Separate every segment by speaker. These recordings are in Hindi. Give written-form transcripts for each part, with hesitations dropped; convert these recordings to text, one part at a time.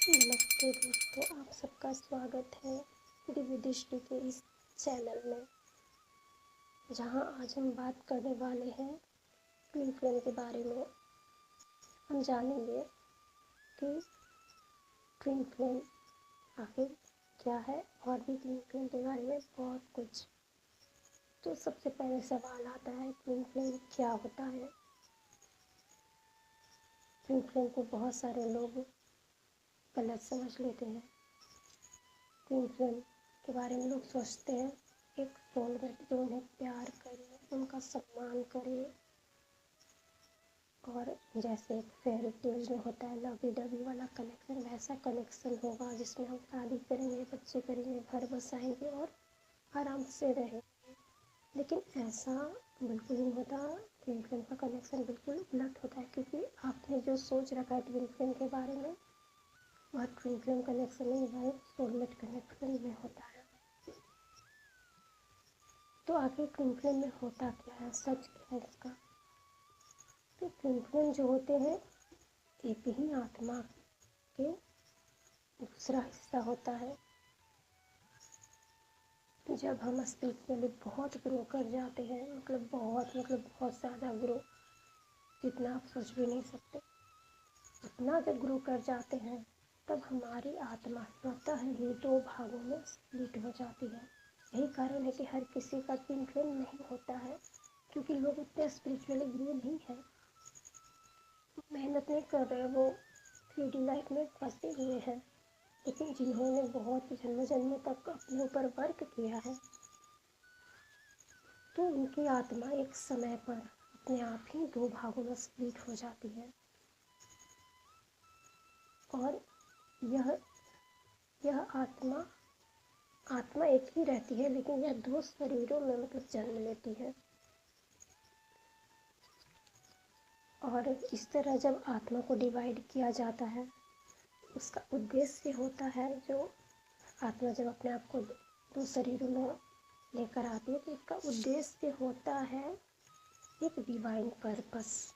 Speaker 1: नमस्ते दोस्तों, आप सबका स्वागत है दिव्य दृष्टि के इस चैनल में, जहां आज हम बात करने वाले हैं ट्विन फ्लेम के बारे में। हम जानेंगे कि ट्विन फ्लेम आखिर क्या है और भी ट्विन फ्लेम के बारे में बहुत कुछ। तो सबसे पहले सवाल आता है, ट्विन फ्लेम क्या होता है। ट्विन फ्लेम को बहुत सारे लोग गलत समझ लेते हैं। ट्विन फ्लेम के बारे में लोग सोचते हैं एक सोलमेट जो उन्हें प्यार करे, उनका सम्मान करे, और जैसे एक फेयरी टेल में होता है लवी डवी वाला कनेक्शन, वैसा कनेक्शन होगा जिसमें हम शादी करेंगे, बच्चे करेंगे, घर बसाएंगे और आराम से रहेंगे। लेकिन ऐसा बिल्कुल नहीं होता। ट्विन फ्लेम का कनेक्शन बिल्कुल उलट होता है, क्योंकि आपने जो सोच रखा है ट्विन फ्लेम के बारे में, वह ट्विन फ्लेम कनेक्शन नहीं, वह सोलमेट कनेक्शन में होता है। तो आखिर ट्विन फ्लेम में होता क्या है, सच क्या है इसका। तो ट्विन फ्लेम जो होते हैं एक ही आत्मा के दूसरा हिस्सा होता है। जब हम स्पिरिचुअली बहुत ग्रो कर जाते हैं, मतलब बहुत ज़्यादा ग्रो, जितना आप सोच भी नहीं सकते, उतना जब ग्रो कर जाते हैं तब हमारी आत्मा स्वतः ही दो भागों में स्प्लिट हो जाती है। यही कारण है कि हर किसी का ट्विन फ्लेम नहीं होता है, क्योंकि लोग उतने स्पिरिचुअली ग्रो नहीं है, मेहनत नहीं कर रहे, वो 3D लाइफ में फंसे हुए हैं। लेकिन जिन्होंने बहुत जन्म जन्म तक अपने ऊपर वर्क किया है, तो उनकी आत्मा एक समय पर अपने आप ही दो भागों में स्प्लिट हो जाती है। और यह आत्मा एक ही रहती है, लेकिन यह दो शरीरों में मतलब जन्म लेती है। और इस तरह जब आत्मा को डिवाइड किया जाता है, उसका उद्देश्य होता है, जो आत्मा जब अपने आप को दो शरीरों में लेकर आती है, तो इसका उद्देश्य होता है एक डिवाइन पर्पस।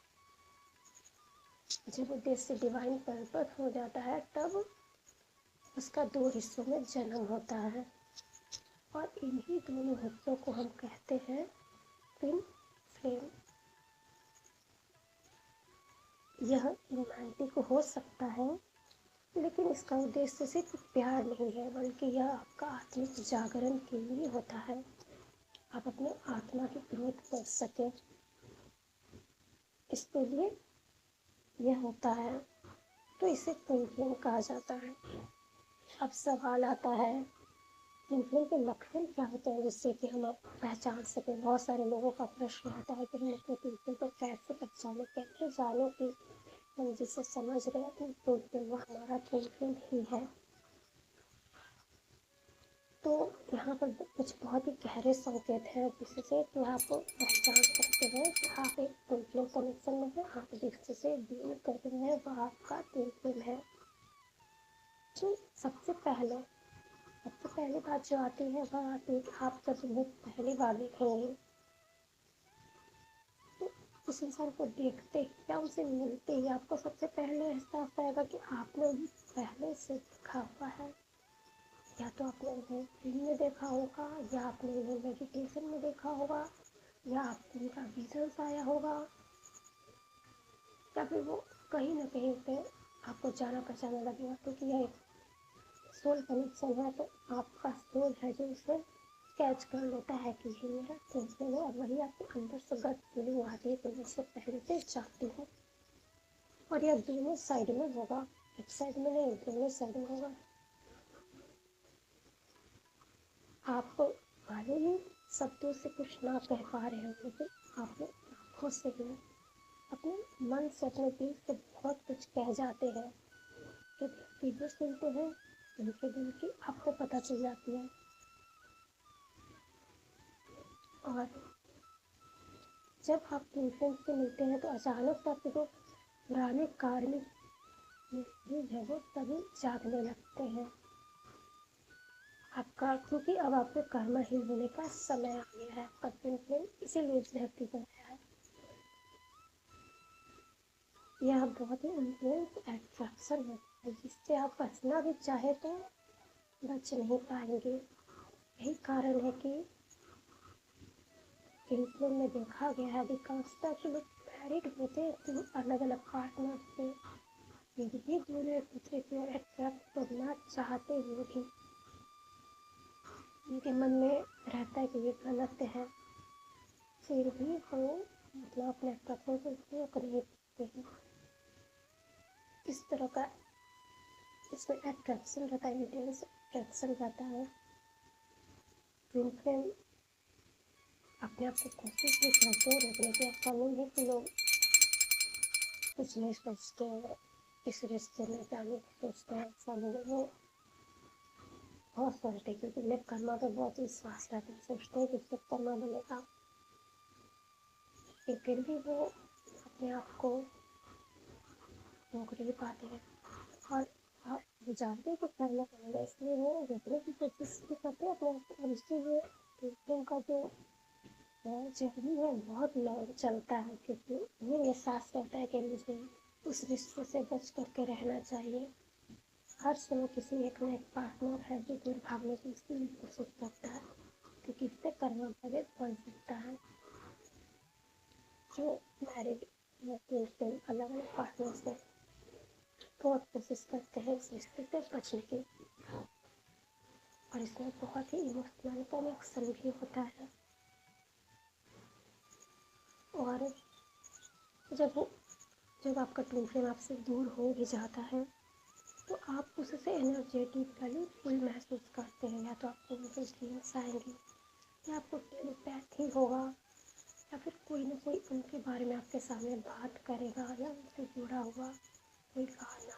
Speaker 1: जब उद्देश्य डिवाइन पर्पस हो जाता है, तब उसका दो हिस्सों में जन्म होता है, और इन्हीं दोनों हिस्सों को हम कहते हैं ट्विन फ्लेम। यह रोमांटिक हो सकता है, लेकिन इसका उद्देश्य सिर्फ प्यार नहीं है, बल्कि यह आपका आत्मिक जागरण के लिए होता है। आप अपने आत्मा की ग्रोथ कर सकें, इसके लिए यह होता है। तो इसे ट्विन फ्लेम कहा जाता है। अब सवाल आता है, ट्विन फ्लेम के लक्षण क्या होते हैं जिससे कि हम आप पहचान सकें। बहुत सारे लोगों का प्रश्न होता है कि हम अपने ट्विन फ्लेम को कैसे पहचानें, कैसे जानें कि हम जिसे समझ रहे हैं ट्विन फ्लेम वो हमारा ट्विन फ्लेम ही है। तो यहाँ पर कुछ बहुत ही गहरे संकेत हैं जिससे कि आप पहचान सकते हैं कि आप एक ट्विन फ्लेम कनेक्शन में हैं, आप जिससे डील कर रहे हैं वह आपका ट्विन फ्लेम है। तो सबसे पहली बात जो आती है वह आती है कि आप जब उन्हें पहली बार देखेंगे, तो उस इंसान को देखते ही या उनसे मिलते ही आपको सबसे पहले एहसास आएगा कि आपने उन्हें पहले से देखा हुआ है। या तो आपने उन्हें फिल्म में देखा होगा, या आपने उन्हें मेडिटेशन में देखा होगा, या आपको उनका विजन्स आया होगा, या फिर वो कहीं ना कहीं पे आपको जाना पहचाना लगेगा, क्योंकि यह एक सोल कनेक्शन है। तो आपका सोल है जो उसे कैच कर लेता है कि ये मेरा ट्विन है, और वही आपके अंदर से गट फीलिंग आती है कि मैं इससे पहले से चाहती हूँ। और यह दोनों साइड में होगा, एक साइड में नहीं, दोनों साइड में होगा। आप भले ही शब्दों से कुछ ना कह पा रहे हो, लेकिन आप आँखों से ही, अपने मन से, अपने दिल से बहुत कुछ कह जाते हैं। जब वीडियो सुनते हैं, उनके दिल की आपको पता चल जाती है। और जब आप ट्विन फ्लेम से मिलते हैं, तो अचानक आपके जो पुराने कार्मिक मेमोरीज है वो सभी जागने लगते हैं आपका, क्योंकि अब आपके कर्महीन होने का समय आ गया है। आपका ट्विन फ्लेम इसीलिए इस धरती पर आया है। यह बहुत ही इंटेंस एट्रैक्शन है। जिससे आप बचना भी चाहे तो बच नहीं पाएंगे। यही कारण है कि इन फिल्म में देखा गया है अधिकांशतः कि लोग मैरिड होते हैं तो अलग अलग पार्टनर से, फिर भी दोनों एक दूसरे की ओर अट्रैक्ट करना चाहते हुए भी उनके मन में रहता है कि ये गलत है, फिर भी वो मतलब अपने अट्रैक्शन को रोक नहीं पाते हैं। इस तरह का इसमें अट्रैक्शन रहता है, इंटेंस अट्रैक्शन रहता है। ट्विन फ्लेम अपने आप को कोशिश भी करते हैं रोकने की। ऐसा नहीं है कि लोग कुछ नहीं सोचते हैं, इस रिश्ते में जाने की सोचते हैं, ऐसा नहीं है। वो बहुत सोचते हैं क्योंकि उन्हें कर्मा पे बहुत विश्वास रहता है, सोचते हैं कि इससे कर्मा बनेगा, लेकिन फिर भी वो अपने आप को रोक नहीं पाते हैं और वो जानते हैं कि करना पड़ेगा, इसलिए वो रोकने की कोशिश भी करते हैं अपने आप को। और इससे वो उनका जो जर्नी है बहुत लॉन्ग चलता है, क्योंकि उन्हें एहसास रहता है कि मुझे उस रिश्ते से बच करके रहना चाहिए। हर समय किसी एक न एक पार्टनर है जो दूर भागने की कोशिश करता है, क्योंकि इससे कर्मा पड़े बढ़ सकता है। जो मैरिड अलग अलग पार्टनर से बहुत कोशिश करते हैं इस रिश्ते से बचने की, और इसमें बहुत ही इमोशनल कनेक्शन भी होता है। और जब आपका ट्विन फ्लेम आपसे दूर हो भी जाता है तो आप उससे एनर्जेटिकली फुल महसूस करते हैं। या तो आपको उनके ड्रीम्स आएंगे, या आपको टेलीपैथी होगा, या फिर कोई ना कोई उनके बारे में आपके सामने बात करेगा, या उनसे जुड़ा हुआ कोई गाना,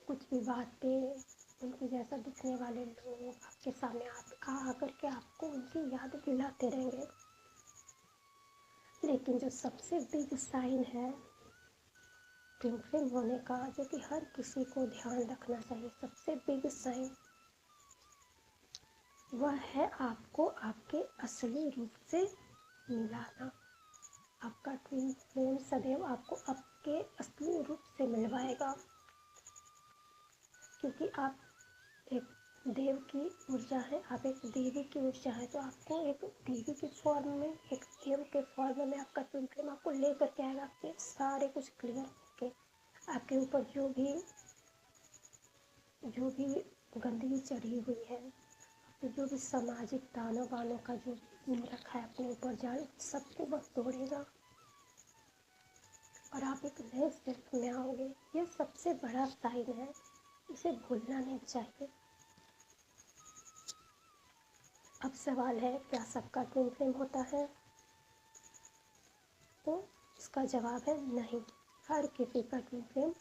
Speaker 1: कुछ भी बातें, उनके जैसा दिखने वाले लोग आपके सामने आकर के आपको उनकी याद दिलाते रहेंगे। लेकिन जो सबसे बिग साइन है ट्विन फ्लेम होने का, जो कि हर किसी को ध्यान रखना चाहिए, सबसे बिग साइन वह है आपको आपके असली रूप से मिलाना। आपका ट्विन फ्लेम सदैव आपको आपके असली रूप से मिलवाएगा, क्योंकि आप एक देव की ऊर्जा है, आप एक देवी की ऊर्जा है, तो आपको एक देवी की फॉर्म में, एक देव के फॉर्म में आपका ट्विन फ्लेम आपको लेकर के आएगा, आपके सारे कुछ क्लियर करके। आपके ऊपर जो भी गंदगी चढ़ी हुई है, जो भी सामाजिक तानों बानों का जो रखा है अपने ऊपर जाल, सबको बस तोड़ेगा और आप एक नए सेल्फ में आओगे। यह सबसे बड़ा साइन है, इसे भूलना नहीं चाहिए। अब सवाल है, क्या सबका ट्विन फ्लेम होता है? तो इसका जवाब है नहीं। हर किसी का ट्विन फ्लेम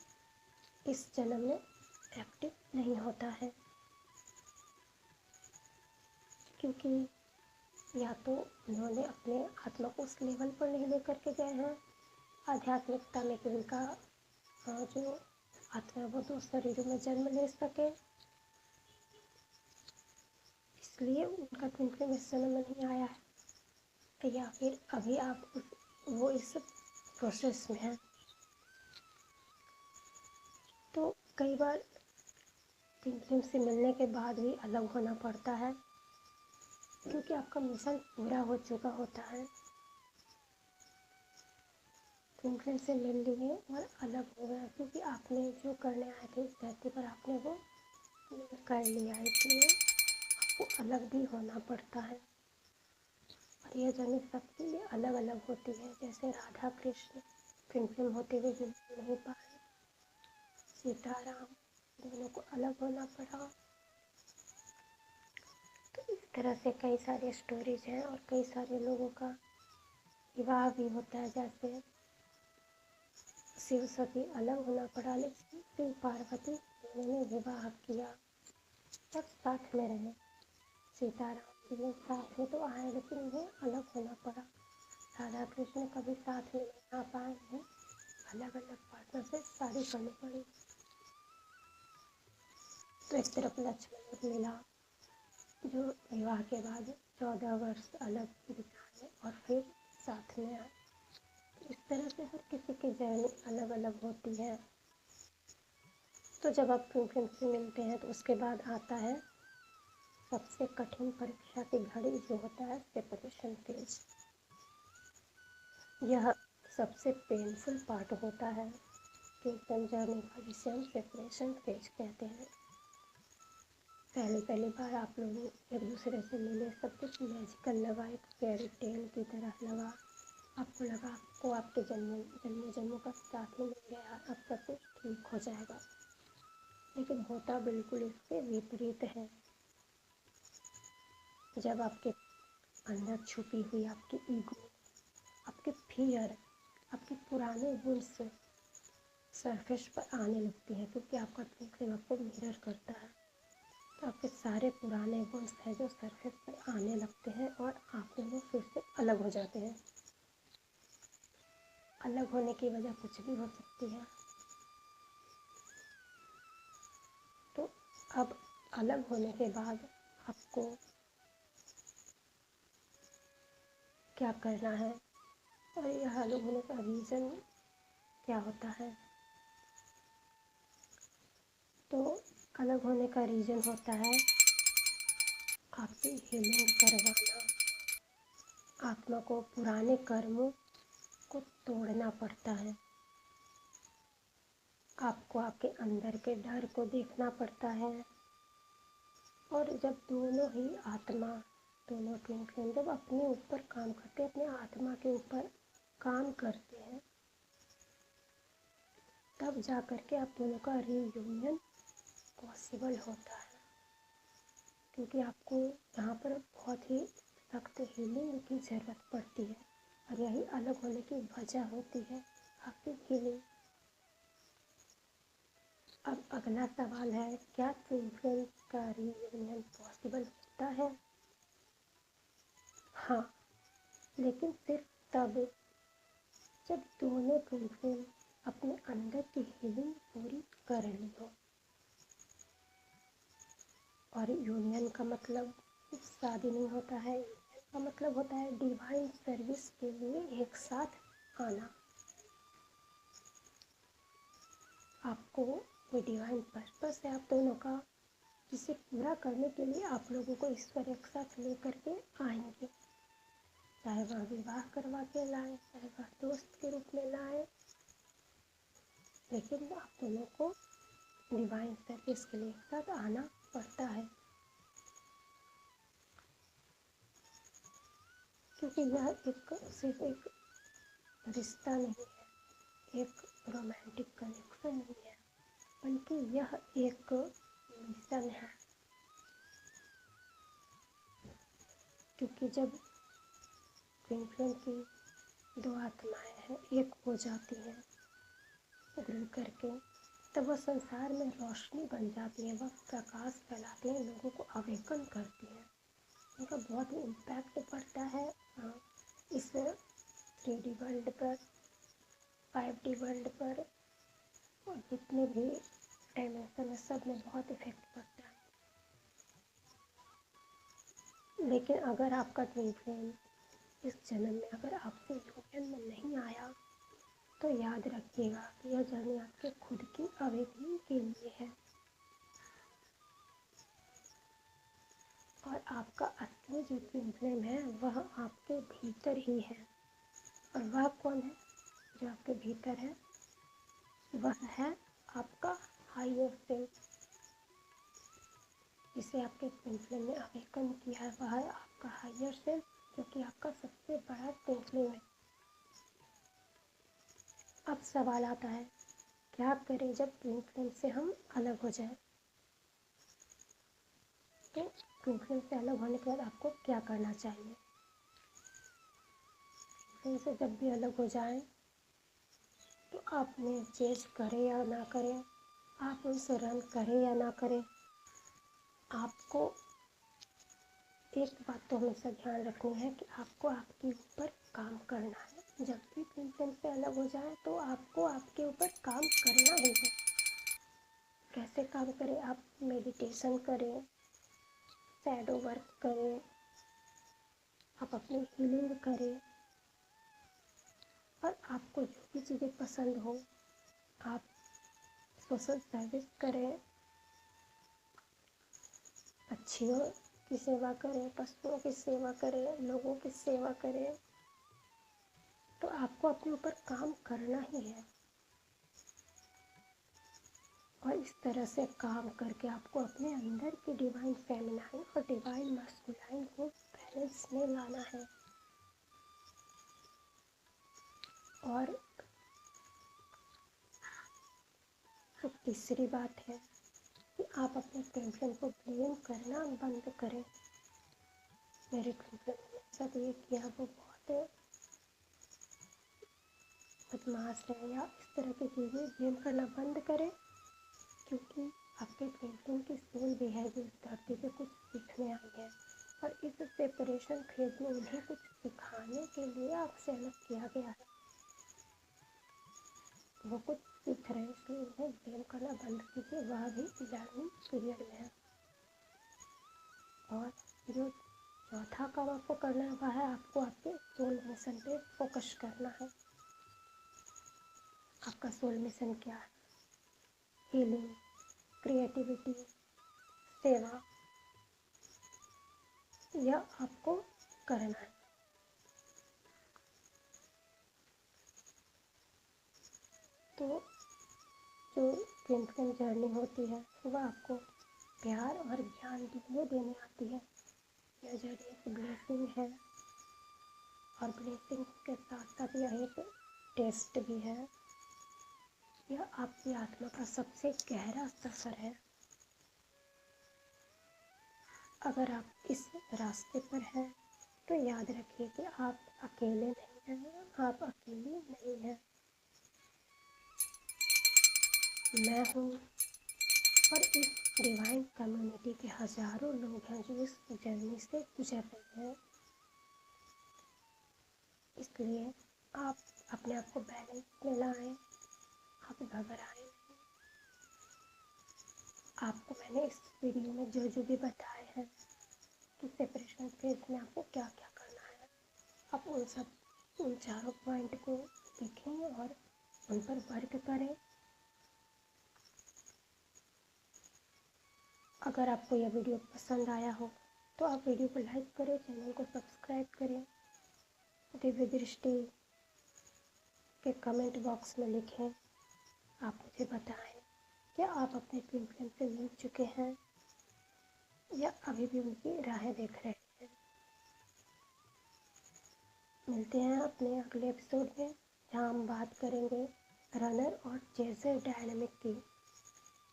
Speaker 1: इस जन्म में एक्टिव नहीं होता है, क्योंकि या तो उन्होंने अपने आत्मा को उस लेवल पर नहीं लेकर के गए हैं आध्यात्मिकता में कि उनका जो आत्मा वो दो शरीरों में जन्म ले सके, इसलिए उनका ट्विन फ्लेम इस जन्म में नहीं आया है। या फिर अभी वो इस प्रोसेस में है। तो कई बार ट्विन फ्लेम से मिलने के बाद भी अलग होना पड़ता है, क्योंकि आपका मिशन पूरा हो चुका होता है। ट्विन फ्लेम से मिल लिए और अलग हो गया, क्योंकि आपने जो करने आए थे इस धरती पर आपने वो कर लिया, इसलिए आपको अलग भी होना पड़ता है। और यह जर्नी सबके लिए अलग अलग होती है। जैसे राधा कृष्ण ट्विन फ्लेम होते हुए भी नहीं पाए, सीताराम दोनों को अलग होना पड़ा। तो इस तरह से कई सारे स्टोरीज हैं और कई सारे लोगों का विवाह भी होता है। जैसे शिव सती अलग होना पड़ा, लेकिन शिव पार्वती उन्होंने विवाह किया, सब साथ में रहे। सीताराम जी लोग साथ में तो आए, लेकिन उन्हें अलग होना पड़ा। राधा कृष्ण कभी साथ में नहीं आ पाए, उन्हें अलग अलग पार्टनर से शादी करनी पड़ी। तो एक तरफ लक्ष्मण मिला, जो विवाह के बाद 14 वर्ष अलग बिताए और फिर साथ में आए। इस तरह से हर किसी की जर्नी अलग अलग होती है। तो जब आप ट्विन फ्लेम से मिलते हैं तो उसके बाद आता है सबसे कठिन परीक्षा की घड़ी, जो होता है सेपरेशन फेज। यह सबसे पेनफुल पार्ट होता है ट्विन फ्लेम जर्नी का, जिसे हम सेपरेशन फेज कहते हैं। पहली बार आप लोग एक दूसरे से मिले, सब कुछ मैजिकल लगा, एक फेयरी टेल की तरह लगा। आपको लगा आपको आपके जन्मों का साथ ही मिल गया, अब सब कुछ ठीक हो जाएगा। लेकिन होता बिल्कुल इसके विपरीत है। जब आपके अंदर छुपी हुई आपकी ईगो, आपके फियर, आपके पुराने वुंड्स सरफेस पर आने लगती हैं, क्योंकि आपका ट्विन फ्लेम आपको मिरर करता है। तो आपके सारे पुराने वुंड्स हैं जो सरफेस पर आने लगते हैं और आप दोनों फिर से अलग हो जाते हैं। अलग होने की वजह कुछ भी हो सकती है। तो अब अलग होने के बाद आपको क्या करना है और यह अलग होने का रीज़न क्या होता है। तो अलग होने का रीज़न होता है आपकी हीलिंग करवाना। आत्मा को पुराने कर्मों को तोड़ना पड़ता है। आपको आपके अंदर के डर को देखना पड़ता है। और जब दोनों ही आत्मा, दोनों ट्विन फ्लेम जब अपने ऊपर काम करते हैं, अपने आत्मा के ऊपर काम करते हैं, तब जा कर के आप दोनों का रीयूनियन पॉसिबल होता है। क्योंकि आपको यहाँ पर बहुत ही सख्त हीलिंग की ज़रूरत पड़ती है, और यही अलग होने की वजह होती है आपकी हीलिंग। अब अगला सवाल है, क्या ट्विन फ्लेम का रीयूनियन पॉसिबल होता है? हाँ, लेकिन सिर्फ तब जब दोनों ट्विन फ्लेम अपने अंदर की हीलिंग पूरी कर ली हो। और यूनियन का मतलब शादी नहीं होता है, यूनियन का मतलब होता है डिवाइन सर्विस के लिए एक साथ आना। आपको कोई डिवाइन पर्पस है आप दोनों का, जिसे पूरा करने के लिए आप लोगों को ईश्वर एक साथ लेकर के आएंगे। चाहे वह विवाह करवा के लाए, चाहे वह दोस्त के रूप में लाए, लेकिन आप दोनों को डिवाइन सर्विस के लिए एक साथ आना पड़ता है। क्योंकि यह सिर्फ एक रिश्ता नहीं है, एक रोमांटिक कनेक्शन नहीं है, बल्कि यह एक मिशन है। क्योंकि जब ट्विन फ्लेम की दो आत्माएं हैं एक हो जाती हैं मिल करके, तब वह संसार में रोशनी बन जाती है, वह प्रकाश फैलाती हैं, लोगों को अवेकन करती हैं। उनका बहुत ही इम्पैक्ट पड़ता है इस 3D वर्ल्ड पर, 5D वर्ल्ड पर, और जितने भी डायमेंशन है सब में बहुत इफेक्ट पड़ता है। लेकिन अगर आपका ट्विन फ्लेम इस जन्म में अगर आपसे यूनियन में नहीं आया, तो याद रखिएगा कि यह जर्नी आपके खुद की अवेकनिंग के लिए है। और आपका असली जो ट्विन फ्लेम है वह आपके भीतर ही है। और वह कौन है जो आपके भीतर है? वह है आपका हायर सेल्फ, जिसे आपके ट्विन फ्लेम ने अवेकन किया है। वह है आपका हायर सेल्फ, जो कि आपका सबसे बड़ा ट्विन फ्लेम है। अब सवाल आता है, क्या करें जब ट्विन फ्लेम से हम अलग हो जाए? तो ट्विन फ्लेम से अलग होने के बाद आपको क्या करना चाहिए? ट्विन से जब भी अलग हो जाए तो आपने चेंज करें या ना करें, आप उनसे रन करें या ना करें, आपको एक बात तो हमेशा ध्यान रखनी है कि आपको आपके ऊपर काम करना है। जब भी ट्विन फ्लेम से अलग हो जाए तो आपको आपके ऊपर काम करना ही है। कैसे काम करें? आप मेडिटेशन करें, शैडो वर्क करें, आप अपनी हीलिंग करें, और आपको जो भी चीज़ें पसंद हो आप सोशल सर्विस करें, पक्षियों की सेवा करें, पशुओं की सेवा करें, लोगों की सेवा करें, तो आपको अपने ऊपर काम करना ही है। और इस तरह से काम करके आपको अपने अंदर की डिवाइन फेमिनाइन और डिवाइन मस्कुलाइन को बैलेंस में लाना है। और तो तीसरी बात है कि आप अपने ट्विन फ्लेम को ब्लेम करना बंद करें। मेरे ट्विन फ्लेम ने सब ये किया, वो बहुत बदमाश है, या इस तरह की चीज़ें ब्लेम करना बंद करें, क्योंकि आपके ट्विन फ्लेम की सोल भी है जो इस धरती पे कुछ सीखने आई है। और इस सेपरेशन फेज में उन्हें कुछ सिखाने के लिए आपसे अलग किया गया है। वो कुछ सीख रहे हैं, इसलिए उन्हें ब्लेम करना बंद कीजिए। वह भी लर्निंग पीरियड में है। और जो चौथा काम आपको करना है वह है आपको आपके सोल मिशन पे फोकस करना है। आपका सोल मिशन क्या है? हीलिंग, क्रिएटिविटी, सेवा, यह आपको करना है। तो जो ट्विन फ्लेम जर्नी होती है वह आपको प्यार और ज्ञान दोनों देने आती है। यह जर्नी एक ब्लेसिंग है, और ब्लेसिंग के साथ साथ यह एक टेस्ट भी है। यह आपकी आत्मा का सबसे गहरा सफ़र है। अगर आप इस रास्ते पर हैं तो याद रखिए कि आप अकेले नहीं हैं, आप अकेली नहीं हैं। मैं हूँ, और इस डिवाइन कम्युनिटी के हज़ारों लोग हैं जो इस जर्नी से गुजर रहे हैं। इसलिए आप अपने आप को बैलेंस में लाएं, आप घबराएं नहीं। आपको मैंने इस वीडियो में जो भी बताए हैं कि सेपरेशन फेज में आपको क्या क्या करना है, आप उन चारों पॉइंट को देखें और उन पर वर्क करें। अगर आपको यह वीडियो पसंद आया हो तो आप वीडियो को लाइक करें, चैनल को सब्सक्राइब करें। दिव्य दृष्टि के कमेंट बॉक्स में लिखें, आप मुझे बताएं क्या आप अपने ट्विन फ्लेम से मिल चुके हैं या अभी भी उनकी राहें देख रहे हैं। मिलते हैं अपने अगले एपिसोड में, जहाँ हम बात करेंगे रनर और चेजर डायनामिक की,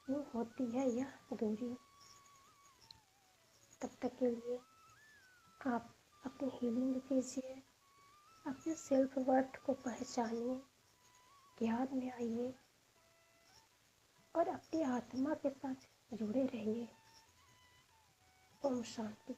Speaker 1: क्यों होती है यह दूरी। तब तक के लिए आप अपनी हीलिंग कीजिए, अपने सेल्फ वर्थ को पहचानिए, ज्ञान में आइए और अपनी आत्मा के साथ जुड़े रहिए। ओम शांति।